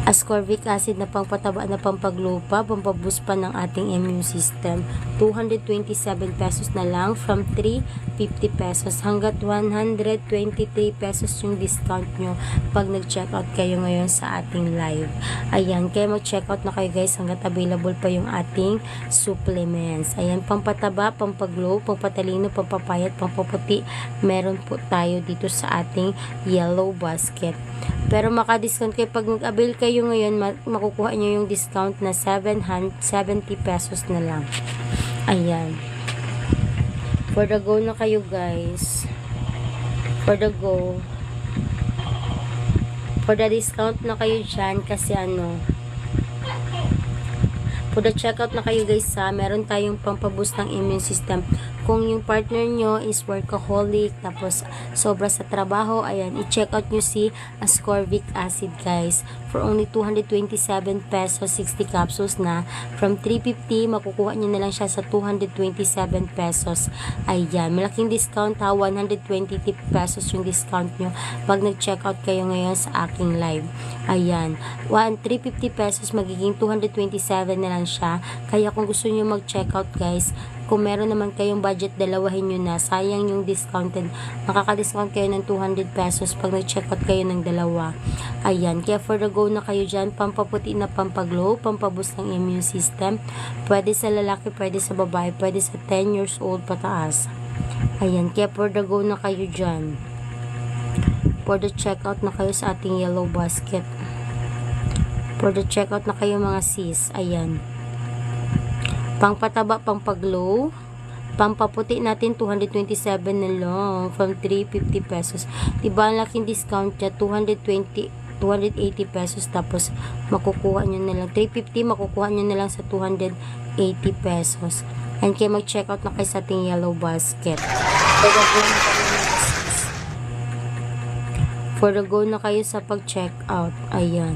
ascorbic acid na pangpataba na pampaglupa, pampaboost pa ng ating immune system. 227 pesos na lang from 350 pesos hanggat 123 pesos yung discount nyo pag nag-checkout kayo ngayon sa ating live. Ayan, kaya mag-checkout na kayo guys hanggat available pa yung ating supplements. Ayan, pampataba, pampaglow, pampatalino, pampapayat, pampaputi. Meron po tayo dito sa ating yellow basket. Pero maka-discount kayo pag nag-avail kayo ngayon, makukuha nyo yung discount na 770 pesos na lang. Ayan. For the go na kayo guys. For the go. For the discount na kayo dyan kasi for the checkout na kayo guys meron tayong pampaboost ng immune system. Kung yung partner nyo is workaholic, tapos sobra sa trabaho, ayan, i-check out nyo si ascorbic acid guys. For only 227 pesos, 60 capsules na. From 350, makukuha nyo na lang siya sa 227 pesos. Ayan, malaking discount ha, 120 pesos yung discount nyo pag nag-check out kayo ngayon sa aking live. Ayan, 350 pesos, magiging 227 na lang siya. Kaya kung gusto nyo mag-check out guys, kung meron naman kayong budget, dalawahin nyo na. Sayang yung discounted. Makaka-discount kayo ng 200 pesos pag nag-checkout kayo ng dalawa. Ayan. Kaya for the go na kayo dyan. Pampaputi na pampaglow. Pampaboost ng immune system. Pwede sa lalaki, pwede sa babae, pwede sa 10 years old pataas. Ayan. Kaya for the go na kayo dyan. For the checkout na kayo sa ating yellow basket. For the checkout na kayo mga sis. Ayan. Pangpataba, pangpaglow, pampaputi natin 227 na lang from 350 pesos. Diba ang laking discount niya, 280 pesos, tapos makukuha nyo na lang 350, makukuha nyo na lang sa 280 pesos. And kaya mag-check out na kayo sa ating yellow basket. For the go na kayo sa pag-check out. Ayan.